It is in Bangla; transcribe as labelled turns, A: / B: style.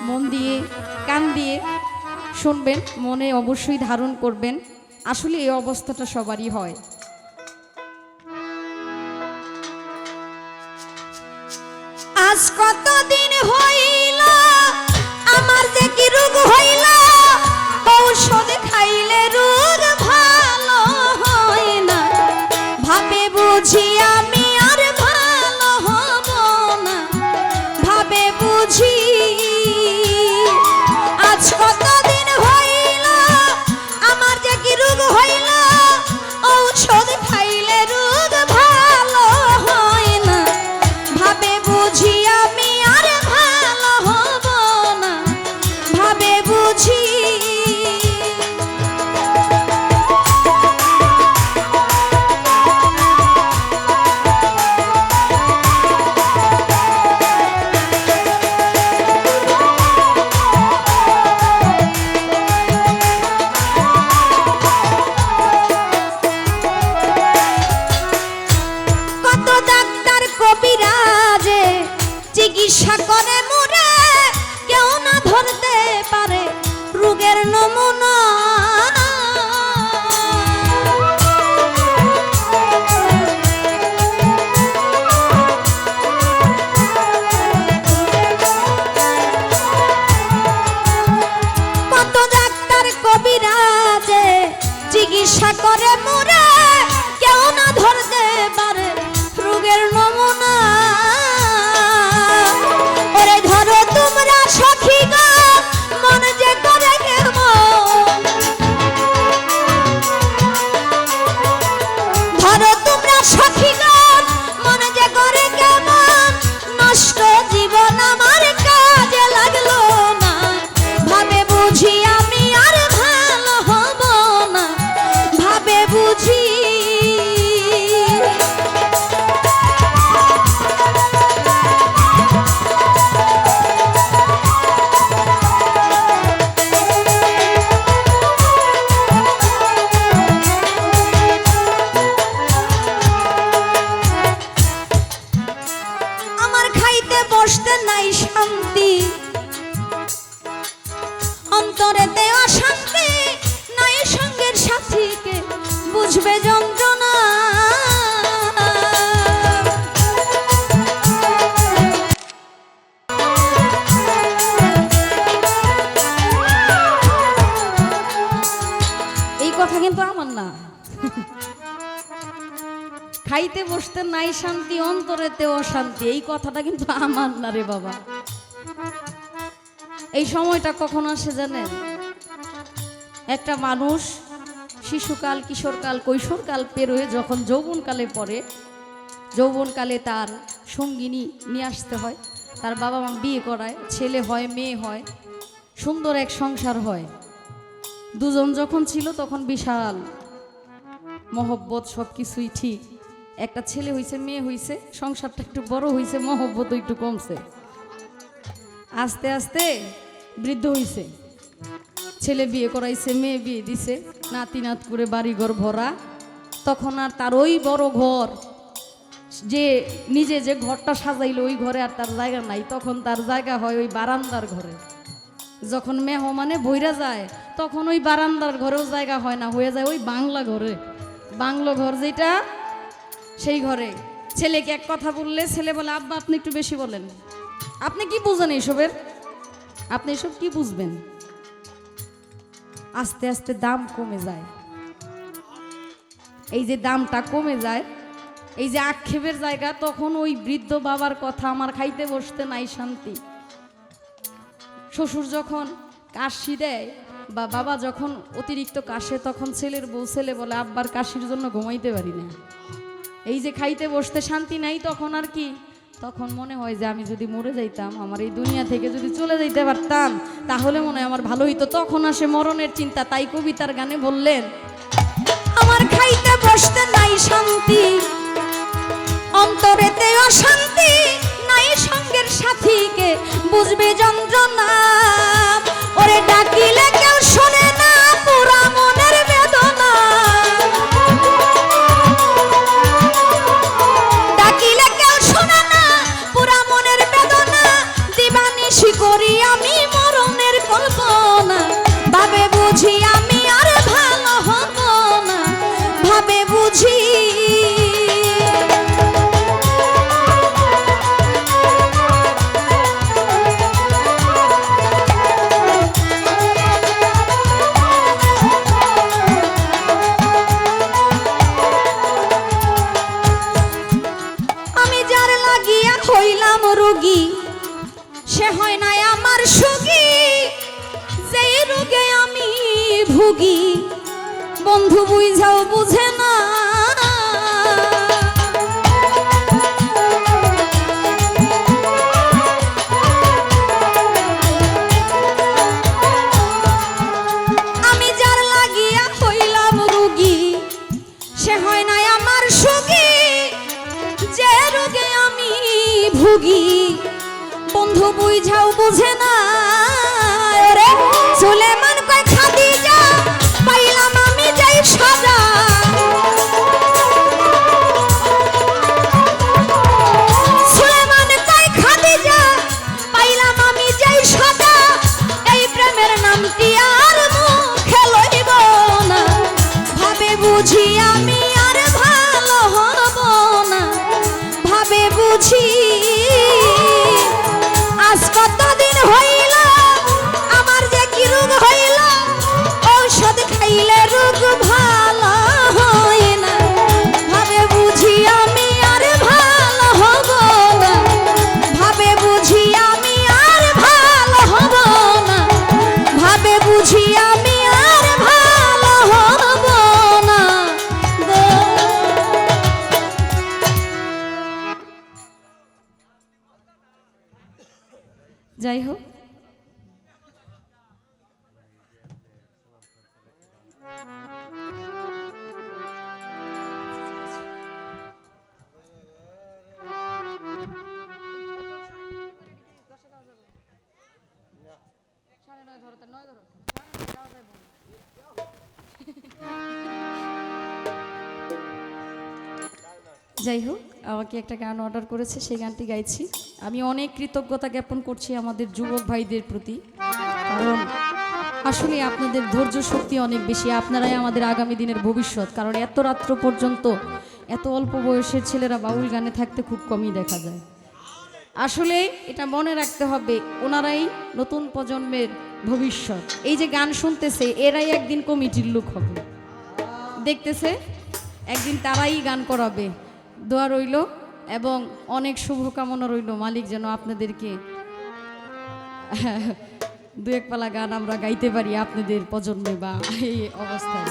A: মন দিয়ে কান দিয়ে শুনবেন, মনে অবশ্যই ধারণ করবেন। আসলে এই অবস্থাটা সবারই হয়। আজ কতদিন হইল আমার যে কি রোগ হইল, ঔষধ খাইলে রোগ ভালো হয় না, ভাবে বুঝি আমি আর ভালো হব না, ভাবে বুঝি। আজ কতদিন হইল আমার যে কি রোগ হইল, ঔষধ খাইলে রোগ ভালো হয় না, ভাবে বুঝি আমি আর ভালো হব না, ভাবে বুঝি। চিকিৎসা করে মোরে কেউ না ধরতে পারে রোগের নমুনা। কত ডাক্তার কবিরাজে চিকিৎসা করে মোরে কেউ না ধরতে পারে রোগের নমুনা। বসতে নাই শান্তি, অন্তরেতে অশান্তি, নাই সঙ্গের সাথীকে বুঝবে যন্ত্রণা। এই কথা কিন্তু আমার না। খাইতে বসতে নাই শান্তি, অন্তরেতে অশান্তি, এই কথাটা কিন্তু আমার না রে বাবা। এই সময়টা কখন আসে জানেন? একটা মানুষ শিশুকাল, কিশোরকাল, কৈশোরকাল পেরোয় যখন যৌবনকালে পড়ে, যৌবনকালে তার সঙ্গিনী নিয়ে আসতে হয়, তার বাবা মা বিয়ে করায়, ছেলে হয় মেয়ে হয়, সুন্দর এক সংসার হয়। দুজন যখন ছিল তখন বিশাল মহব্বত, সব কিছুই ঠিক। একটা ছেলে হইছে, মেয়ে হইছে, সংসারটা একটু বড় হইছে, মহব্বত একটু কমছে। আস্তে আস্তে বৃদ্ধ হইছে, ছেলে বিয়ে করাইছে, মেয়ে বিয়ে দিছে, নাতি নাত করে বাড়িঘর ভরা। তখন আর তার ওই বড় ঘর, যে নিজে যে ঘরটা সাজাইলো ওই ঘরে আর তার জায়গা নাই, তখন তার জায়গা হয় ওই বারান্দার ঘরে। যখন মেহমানে বইরা যায় তখন ওই বারান্দার ঘরেও জায়গা হয় না, হয়ে যায় ওই বাংলা ঘরে। বাংলো ঘর যেটা, সেই ঘরে ছেলেকে এক কথা বললে ছেলে বলে, আব্বা আপনি একটু বেশি বলেন, আপনি কি বুঝেন এইসবের, আপনি এসব কি বুঝবেন। আস্তে আস্তে দাম কমে যায়। এই যে দামটা কমে যায়, এই যে আক্ষেপের জায়গা, তখন ওই বৃদ্ধ বাবার কথা, আমার খাইতে বসতে নাই শান্তি। শ্বশুর যখন কাশি দেয় বা বাবা যখন অতিরিক্ত কাশে, তখন ছেলের বউ ছেলে বলে, আব্বার কাশির জন্য ঘুমাইতে পারি না। এই যে খাইতে বসতে শান্তি নাই, তখন আর কি, তখন মনে হয় যে আমি যদি মরে যাইতাম, আমার এই দুনিয়া থেকে যদি চলে যাইতে পারতাম, তাহলে মনে হয় আমার ভালো হইতো। তখন আসে মরণের চিন্তা। তাই কবিতার গানে বললেন, আমার খাইতে বসতে নাই শান্তি, অন্তরেতে অশান্তি, নাই সঙ্গের সাথীকে বুঝবে যন্ত্রণা। ওরে ডাকিলে কেউ শোনে না, পুরা মনের বেদনা। ডাকিলে কেউ শোনে না, পুরা মনের বেদনা। দিবানিশি করি আমি মরণের কল্পনা, ভাবে বুঝি আমি আর ভালো হব না, ভাবে বুঝি। হইলাম রোগী, সে হয় নাই আমার সুখী, যেই রোগে আমি ভুগি বন্ধু বুঝাও বুঝে না। আমি যার লাগিয়া হইলাম রোগী, সে হয় নাই আমার সুখী, যে রোগে আমি ভুগি বন্ধু বুঝাও বুঝে না। রে সুলেমান কয় খাদিজা, পাইলাম আমি যাই সাজা, সুলেমান কয় খাদিজা, পাইলাম আমি যাই সাজা, এই প্রেমের নামটি আর মুখে লইব না, ভাবে বুঝি আমি আর ভালো হব না, ভাবে বুঝি। আজ কতদিন হইল আমার যে কি রোগ হইল, ঔষধ খাইলে রোগ ভালো হয় না, ভাবে বুঝি আমি আর ভালো হব না, ভাবে বুঝি আমি আর ভালো হব না, ভাবে বুঝি আমি আর ভালো হব না। যাই হোক, যাই হোক, আমাকে একটা গান অর্ডার করেছে, সেই গানটি গাইছি। আমি অনেক কৃতজ্ঞতা জ্ঞাপন করছি আমাদের যুবক ভাইদের প্রতি, কারণ আসলে আপনাদের ধৈর্য শক্তি অনেক বেশি, আপনারাই আমাদের আগামী দিনের ভবিষ্যৎ। কারণ এত রাত্র পর্যন্ত এত অল্প বয়সের ছেলেরা বাউল গানে থাকতে খুব কমই দেখা যায়। আসলে এটা মনে রাখতে হবে, ওনারাই নতুন প্রজন্মের ভবিষ্যৎ। এই যে গান শুনতেছে, এরাই একদিন কমিটির লোক হবে, দেখতেছে একদিন তারাই গান করাবে। দোয়া রইল এবং অনেক শুভকামনা রইল, মালিক যেন আপনাদেরকে দু এক পালা গান আমরা গাইতে পারি আপনাদের প্রজন্মে বা এই অবস্থায়।